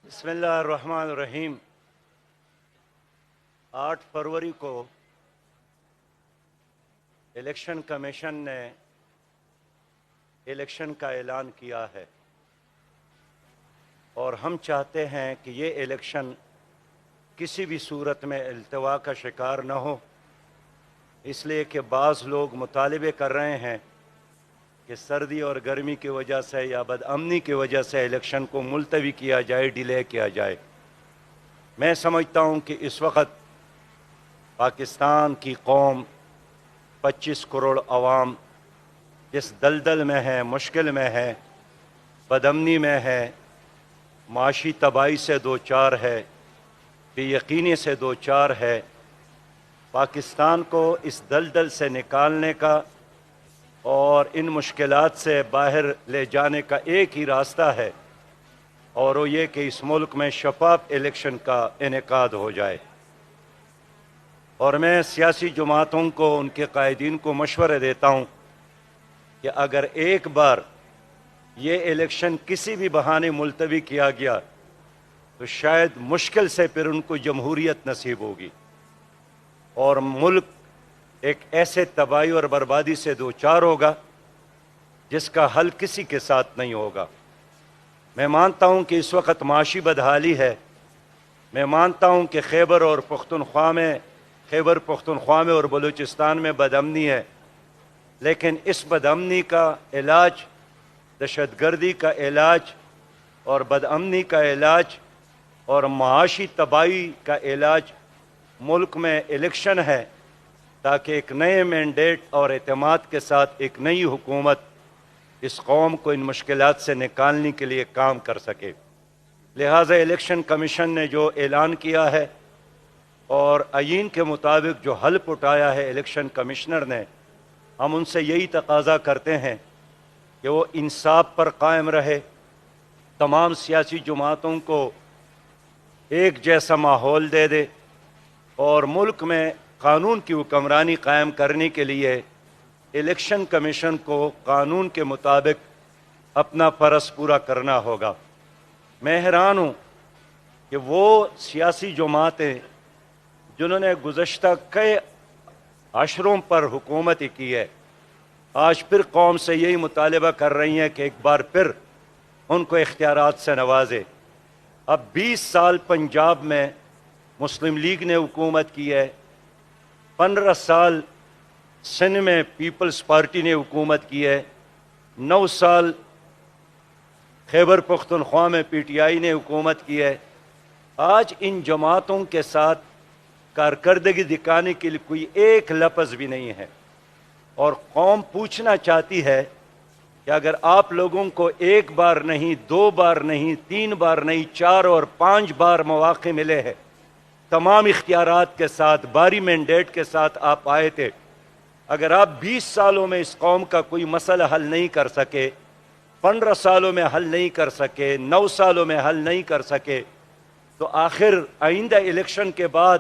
بسم اللہ الرحمن الرحیم۔ 8 فروری کو الیکشن کمیشن نے الیکشن کا اعلان کیا ہے اور ہم چاہتے ہیں کہ یہ الیکشن کسی بھی صورت میں التوا کا شکار نہ ہو، اس لیے کہ بعض لوگ مطالبے کر رہے ہیں کہ سردی اور گرمی کی وجہ سے یا بدامنی کی وجہ سے الیکشن کو ملتوی کیا جائے، ڈیلے کیا جائے۔ میں سمجھتا ہوں کہ اس وقت پاکستان کی قوم 25 کروڑ عوام جس دلدل میں ہے، مشکل میں ہے، بدامنی میں ہے، معاشی تباہی سے دوچار ہے، بے یقینی سے دوچار ہے، پاکستان کو اس دلدل سے نکالنے کا اور ان مشکلات سے باہر لے جانے کا ایک ہی راستہ ہے، اور وہ یہ کہ اس ملک میں شفاف الیکشن کا انعقاد ہو جائے۔ اور میں سیاسی جماعتوں کو، ان کے قائدین کو مشورہ دیتا ہوں کہ اگر ایک بار یہ الیکشن کسی بھی بہانے ملتوی کیا گیا تو شاید مشکل سے پھر ان کو جمہوریت نصیب ہوگی اور ملک ایک ایسے تباہی اور بربادی سے دوچار ہوگا جس کا حل کسی کے ساتھ نہیں ہوگا۔ میں مانتا ہوں کہ اس وقت معاشی بدحالی ہے، میں مانتا ہوں کہ خیبر پختونخوا میں اور بلوچستان میں بدامنی ہے، لیکن اس بدامنی کا علاج، دہشت گردی کا علاج اور بدامنی کا علاج اور معاشی تباہی کا علاج ملک میں الیکشن ہے، تاکہ ایک نئے مینڈیٹ اور اعتماد کے ساتھ ایک نئی حکومت اس قوم کو ان مشکلات سے نکالنے کے لیے کام کر سکے۔ لہٰذا الیکشن کمیشن نے جو اعلان کیا ہے اور آئین کے مطابق جو حلف اٹھایا ہے الیکشن کمشنر نے، ہم ان سے یہی تقاضا کرتے ہیں کہ وہ انصاف پر قائم رہے، تمام سیاسی جماعتوں کو ایک جیسا ماحول دے دے اور ملک میں قانون کی حکمرانی قائم کرنے کے لیے الیکشن کمیشن کو قانون کے مطابق اپنا فرض پورا کرنا ہوگا۔ میں حیران ہوں کہ وہ سیاسی جماعتیں جنہوں نے گزشتہ کئی عشروں پر حکومت کی ہے، آج پھر قوم سے یہی مطالبہ کر رہی ہیں کہ ایک بار پھر ان کو اختیارات سے نوازے۔ اب 20 سال پنجاب میں مسلم لیگ نے حکومت کی ہے، 15 سال سندھ میں پیپلز پارٹی نے حکومت کی ہے، 9 سال خیبر پختونخوا میں پی ٹی آئی نے حکومت کی ہے۔ آج ان جماعتوں کے ساتھ کارکردگی دکھانے کے لیے کوئی ایک لفظ بھی نہیں ہے، اور قوم پوچھنا چاہتی ہے کہ اگر آپ لوگوں کو ایک بار نہیں، 2 بار نہیں، 3 بار نہیں، 4 اور 5 بار مواقع ملے ہیں، تمام اختیارات کے ساتھ، باری مینڈیٹ کے ساتھ آپ آئے تھے، اگر آپ 20 سالوں میں اس قوم کا کوئی مسئلہ حل نہیں کر سکے، 15 سالوں میں حل نہیں کر سکے، 9 سالوں میں حل نہیں کر سکے، تو آخر آئندہ الیکشن کے بعد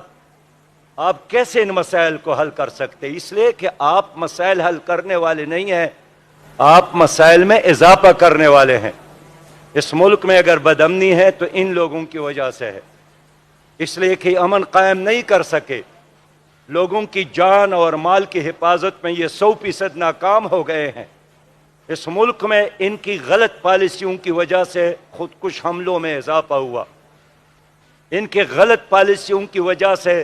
آپ کیسے ان مسائل کو حل کر سکتے؟ اس لیے کہ آپ مسائل حل کرنے والے نہیں ہیں، آپ مسائل میں اضافہ کرنے والے ہیں۔ اس ملک میں اگر بدامنی ہے تو ان لوگوں کی وجہ سے ہے، اس لیے کہ امن قائم نہیں کر سکے، لوگوں کی جان اور مال کی حفاظت میں یہ 100% ناکام ہو گئے ہیں۔ اس ملک میں ان کی غلط پالیسیوں کی وجہ سے خودکش حملوں میں اضافہ ہوا، ان کے غلط پالیسیوں کی وجہ سے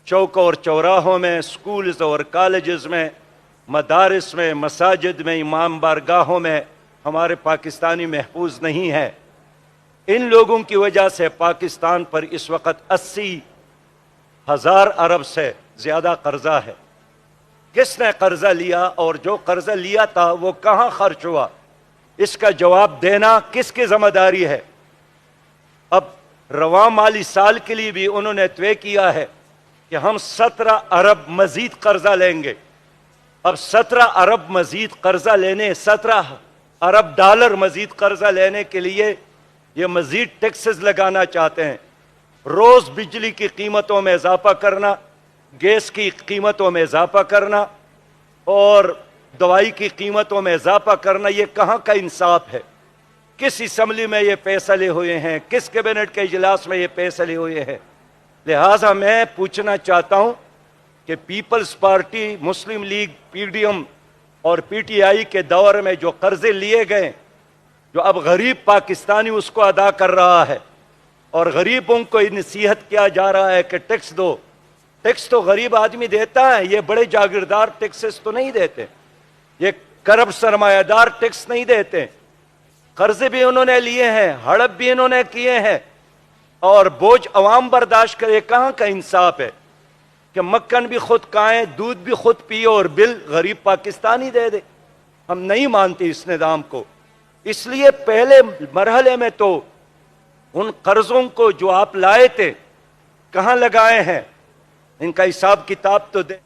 چوک اور چوراہوں میں، سکولز اور کالجز میں، مدارس میں، مساجد میں، امام بارگاہوں میں ہمارے پاکستانی محفوظ نہیں ہیں۔ ان لوگوں کی وجہ سے پاکستان پر اس وقت 80,000 ارب سے زیادہ قرضہ ہے۔ کس نے قرضہ لیا اور جو قرضہ لیا تھا وہ کہاں خرچ ہوا؟ اس کا جواب دینا کس کی ذمہ داری ہے؟ اب رواں مالی سال کے لیے بھی انہوں نے طے کیا ہے کہ ہم 17 ارب مزید قرضہ لیں گے۔ اب 17 ارب مزید قرضہ لینے، 17 ارب ڈالر مزید قرضہ لینے کے لیے یہ مزید ٹیکسز لگانا چاہتے ہیں، روز بجلی کی قیمتوں میں اضافہ کرنا، گیس کی قیمتوں میں اضافہ کرنا اور دوائی کی قیمتوں میں اضافہ کرنا، یہ کہاں کا انصاف ہے؟ کس اسمبلی میں یہ فیصلے ہوئے ہیں, کس کیبنٹ کے اجلاس میں یہ فیصلے ہوئے ہیں. لہٰذا میں پوچھنا چاہتا ہوں کہ پیپلز پارٹی, مسلم لیگ, پی ڈی ایم اور پی ٹی آئی کے دور میں جو قرضے لیے گئے, جو اب غریب پاکستانی اس کو ادا کر رہا ہے, اور غریبوں کو نصیحت کیا جا رہا ہے کہ ٹیکس دو. ٹیکس تو غریب آدمی دیتا ہے, یہ بڑے جاگیردار ٹیکسز تو نہیں دیتے, یہ کرب سرمایہ دار ٹیکس نہیں دیتے. قرضے بھی انہوں نے لیے ہیں, ہڑپ بھی انہوں نے کیے ہیں, اور بوجھ عوام برداشت کرے. کہاں کا انصاف ہے کہ مکھن بھی خود کھائیں, دودھ بھی خود پیے, اور بل غریب پاکستانی دے دے؟ ہم نہیں مانتے اس نظام کو. اس لیے پہلے مرحلے میں تو ان قرضوں کو جو آپ لائے تھے کہاں لگائے ہیں, ان کا حساب کتاب تو دے.